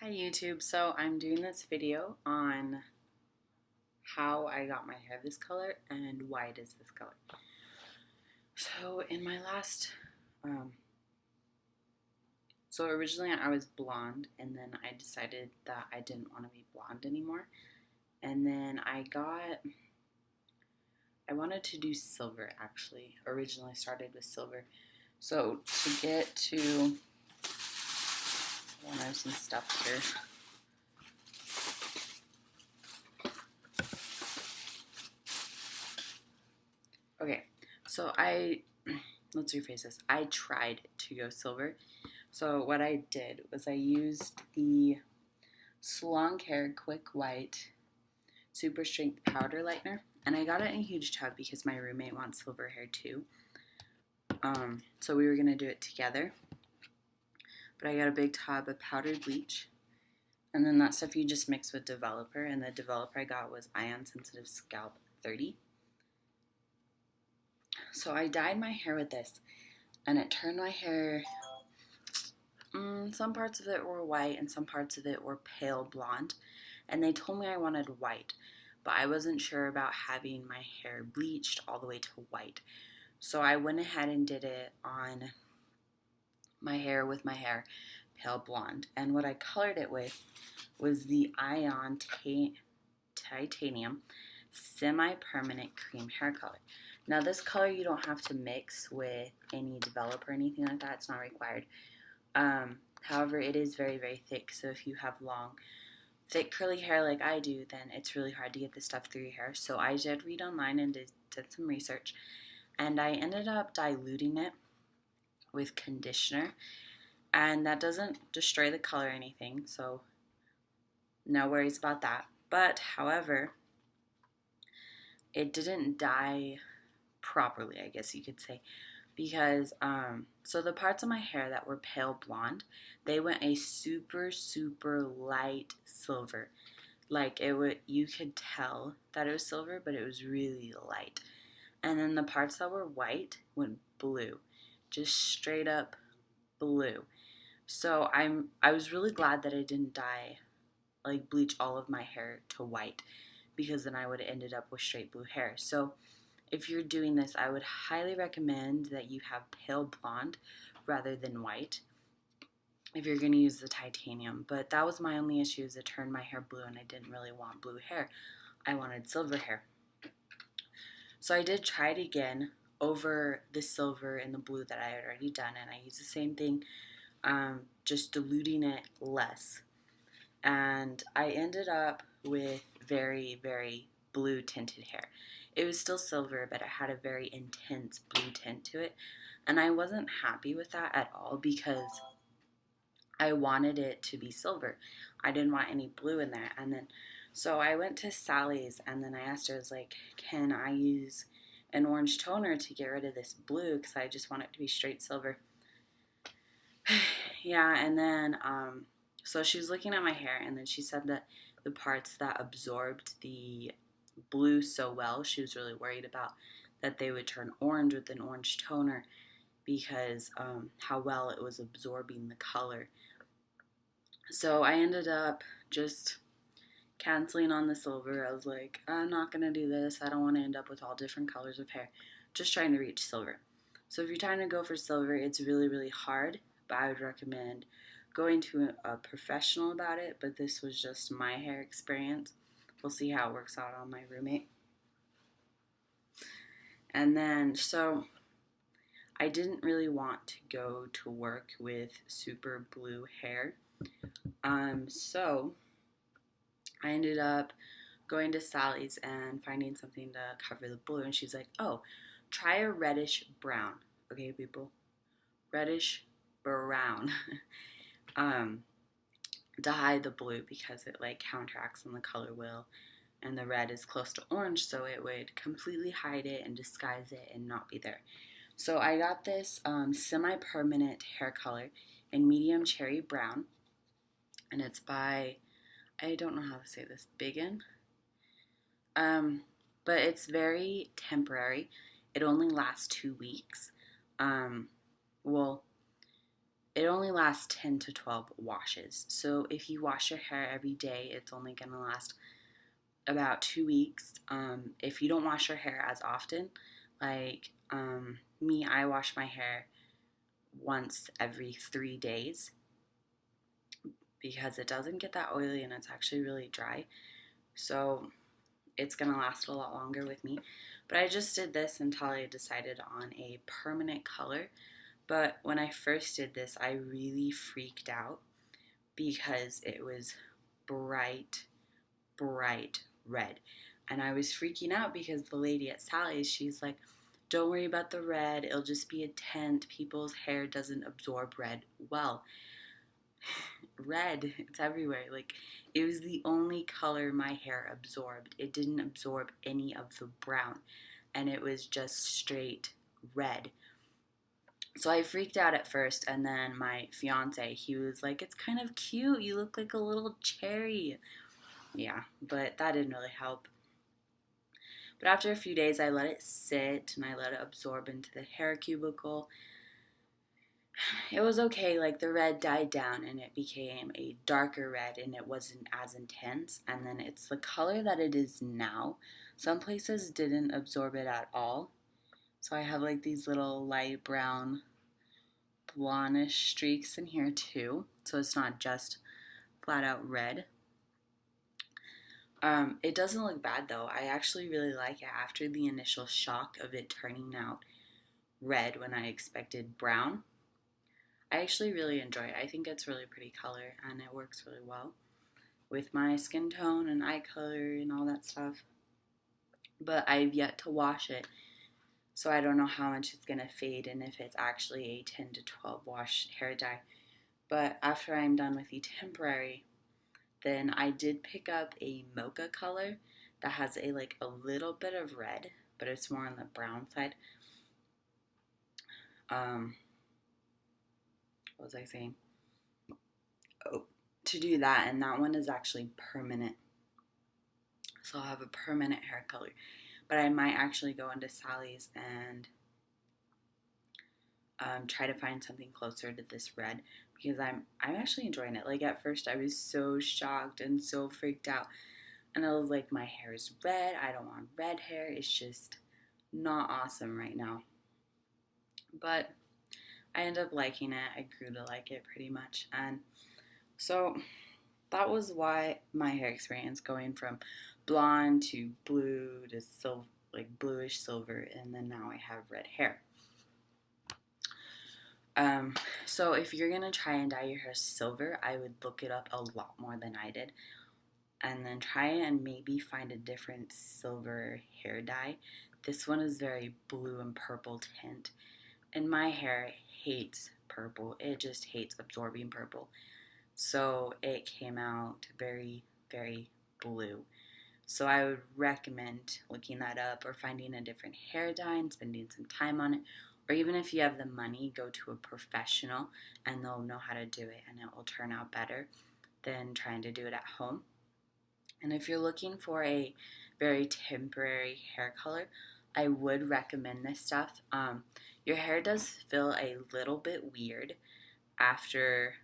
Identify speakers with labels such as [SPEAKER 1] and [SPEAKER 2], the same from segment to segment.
[SPEAKER 1] Hi YouTube, so I'm doing this video on how I got my hair this color and why it is this color. So in my last, so originally I was blonde and then I decided that I didn't want to be blonde anymore. And then I wanted to do silver actually. Originally started with silver. So to get to, I have some stuff here. Okay, so let's rephrase this. I tried to go silver. So what I did was I used the Salon Care Quick White Super Strength Powder Lightener. And I got it in a huge tub because my roommate wants silver hair too. So we were going to do it together. But I got a big tub of powdered bleach. And then that stuff you just mix with developer. And the developer I got was Ion Sensitive Scalp 30. So I dyed my hair with this, and it turned my hair, some parts of it were white and some parts of it were pale blonde, and they told me I wanted white, but I wasn't sure about having my hair bleached all the way to white. So I went ahead and did it on my hair with my hair pale blonde, and what I colored it with was the Ion Titanium Semi-Permanent Cream Hair Color. Now this color you don't have to mix with any developer or anything like that. It's not required. However, it is very, very thick. So if you have long, thick curly hair like I do, then it's really hard to get this stuff through your hair. So I did read online and did some research. And I ended up diluting it with conditioner. And that doesn't destroy the color or anything. So no worries about that. But, however, it didn't dye properly, I guess you could say, because so the parts of my hair that were pale blonde, they went a super light silver. Like you could tell that it was silver, but it was really light. And then the parts that were white went blue, just straight up blue. So I was really glad that I didn't bleach all of my hair to white, because then I would have ended up with straight blue hair. So if you're doing this, I would highly recommend that you have pale blonde rather than white if you're going to use the titanium. But that was my only issue, is it turned my hair blue, and I didn't really want blue hair. I wanted silver hair. So I did try it again over the silver and the blue that I had already done, and I used the same thing, just diluting it less. And I ended up with very, very blue tinted hair. It was still silver, but it had a very intense blue tint to it. And I wasn't happy with that at all, because I wanted it to be silver. I didn't want any blue in there. And then, so I went to Sally's, and then I asked her, I was like, can I use an orange toner to get rid of this blue? Because I just want it to be straight silver. Yeah, and then, so she was looking at my hair, and then she said that the parts that absorbed the blue so well, she was really worried about that they would turn orange with an orange toner, because how well it was absorbing the color. So I ended up just canceling on the silver. I was like, I'm not going to do this. I don't want to end up with all different colors of hair. Just trying to reach silver. So if you're trying to go for silver, it's really, really hard, but I would recommend going to a professional about it. But this was just my hair experience. We'll see how it works out on my roommate. And then, so I didn't really want to go to work with super blue hair. So I ended up going to Sally's and finding something to cover the blue. And she's like, oh, try a reddish brown. Okay, people? Reddish brown. To hide the blue, because it like counteracts on the color wheel, and the red is close to orange, so it would completely hide it and disguise it and not be there. So I got this semi-permanent hair color in medium cherry brown, and it's by, I don't know how to say this, Biggin. But it's very temporary. It only lasts 2 weeks. Well, it only lasts 10 to 12 washes. So if you wash your hair every day, it's only going to last about 2 weeks. If you don't wash your hair as often, like me, I wash my hair once every 3 days because it doesn't get that oily and it's actually really dry. So it's going to last a lot longer with me. But I just did this until I decided on a permanent color. But when I first did this, I really freaked out because it was bright, bright red. And I was freaking out because the lady at Sally's, she's like, don't worry about the red. It'll just be a tint. People's hair doesn't absorb red well. Red, it's everywhere. Like, it was the only color my hair absorbed. It didn't absorb any of the brown. And it was just straight red. So I freaked out at first, and then my fiance, he was like, it's kind of cute. You look like a little cherry. Yeah, but that didn't really help. But after a few days, I let it sit and I let it absorb into the hair cuticle. It was okay, like the red died down and it became a darker red and it wasn't as intense. And then it's the color that it is now. Some places didn't absorb it at all. So I have like these little light brown blondish streaks in here too. So it's not just flat out red. It doesn't look bad though. I actually really like it after the initial shock of it turning out red when I expected brown. I actually really enjoy it. I think it's a really pretty color and it works really well with my skin tone and eye color and all that stuff. But I've yet to wash it, so I don't know how much it's going to fade and if it's actually a 10 to 12 wash hair dye. But after I'm done with the temporary, then I did pick up a mocha color that has a little bit of red, but it's more on the brown side. What was I saying? Oh, to do that, and that one is actually permanent. So I'll have a permanent hair color. But I might actually go into Sally's and try to find something closer to this red because I'm actually enjoying it. Like at first I was so shocked and so freaked out. And I was like, my hair is red. I don't want red hair. It's just not awesome right now. But I ended up liking it. I grew to like it pretty much. And so that was why my hair experience going from blonde to blue to silver, like bluish silver, and then now I have red hair. So if you're gonna try and dye your hair silver, I would look it up a lot more than I did. And then try and maybe find a different silver hair dye. This one is very blue and purple tint. And my hair hates purple. It just hates absorbing purple. So it came out very, very blue. So I would recommend looking that up or finding a different hair dye and spending some time on it. Or even if you have the money, go to a professional and they'll know how to do it and it will turn out better than trying to do it at home. And if you're looking for a very temporary hair color, I would recommend this stuff. Your hair does feel a little bit weird after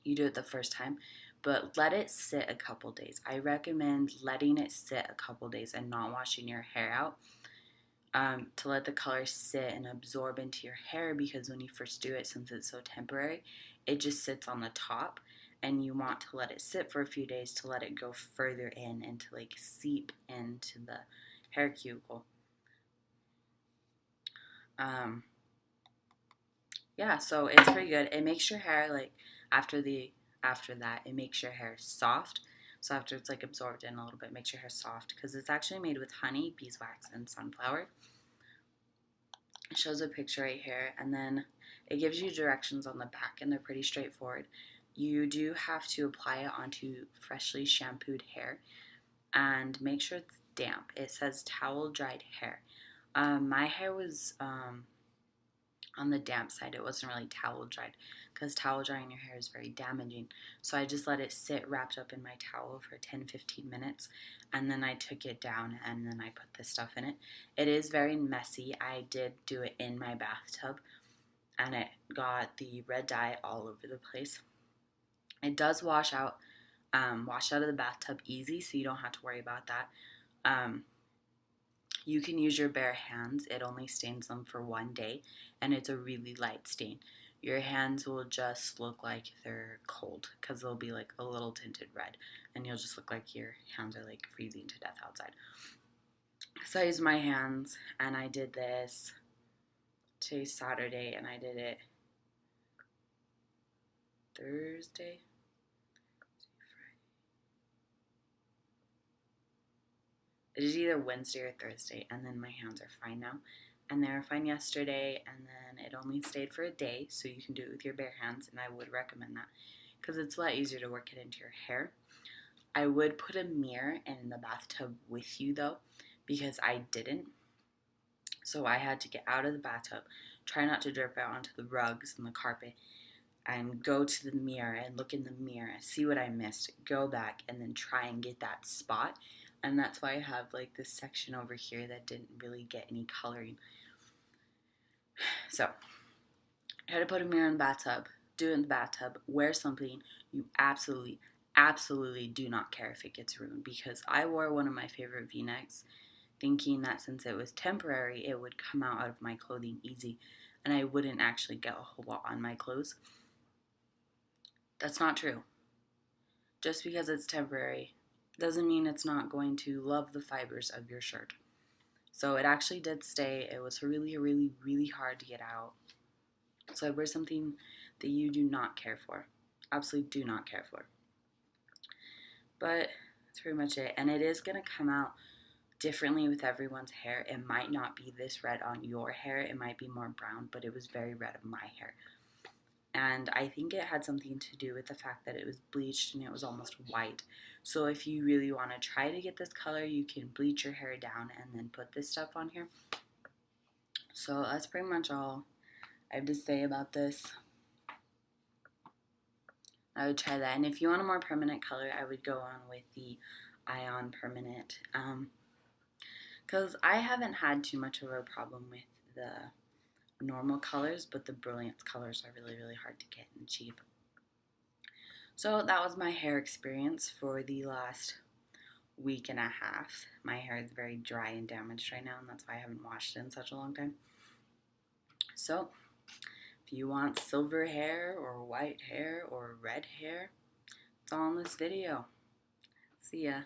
[SPEAKER 1] you do it the first time, but let it sit a couple days. I recommend letting it sit a couple days and not washing your hair out to let the color sit and absorb into your hair, because when you first do it, since it's so temporary, it just sits on the top and you want to let it sit for a few days to let it go further in and to seep into the hair cuticle. Yeah, so it's pretty good. It makes your hair after that, it makes your hair soft. So after it's absorbed in a little bit, it makes your hair soft because it's actually made with honey, beeswax, and sunflower. It shows a picture right here, and then it gives you directions on the back, and they're pretty straightforward. You do have to apply it onto freshly shampooed hair, and make sure it's damp. It says towel dried hair. My hair was on the damp side. It wasn't really towel dried because towel drying your hair is very damaging. So I just let it sit wrapped up in my towel for 10-15 minutes, and then I took it down and then I put this stuff in it. It is very messy. I did do it in my bathtub. and it got the red dye all over the place. It does wash out of the bathtub easy, so you don't have to worry about that. You can use your bare hands. It only stains them for 1 day, and it's a really light stain. Your hands will just look like they're cold because they'll be like a little tinted red, and you'll just look like your hands are like freezing to death outside. So I used my hands, and I did this. Today's Saturday, and I did it Thursday. I did either Wednesday or Thursday, and then my hands are fine now. And they were fine yesterday, and then it only stayed for a day, so you can do it with your bare hands, and I would recommend that because it's a lot easier to work it into your hair. I would put a mirror in the bathtub with you though, because I didn't. So I had to get out of the bathtub, try not to drip out onto the rugs and the carpet, and go to the mirror and look in the mirror, see what I missed, go back, and then try and get that spot. And that's why I have like this section over here that didn't really get any coloring. So I had to put a mirror in the bathtub, do it in the bathtub, wear something you absolutely, absolutely do not care if it gets ruined, because I wore one of my favorite V-necks thinking that since it was temporary, it would come out of my clothing easy and I wouldn't actually get a whole lot on my clothes. That's not true. Just because it's temporary doesn't mean it's not going to love the fibers of your shirt. So it actually did stay. It was really, really, really hard to get out. So I wear something that you do not care for. Absolutely do not care for. But that's pretty much it. And it is going to come out differently with everyone's hair. It might not be this red on your hair. It might be more brown, but it was very red on my hair. And I think it had something to do with the fact that it was bleached and it was almost white. So if you really want to try to get this color, you can bleach your hair down and then put this stuff on here. So that's pretty much all I have to say about this. I would try that. And if you want a more permanent color, I would go on with the Ion Permanent. Because I haven't had too much of a problem with the normal colors, but the Brilliance colors are really, really hard to get and cheap. So that was my hair experience for the last week and a half. My hair is very dry and damaged right now, and that's why I haven't washed it in such a long time. So if you want silver hair or white hair or red hair, it's all in this video. See ya.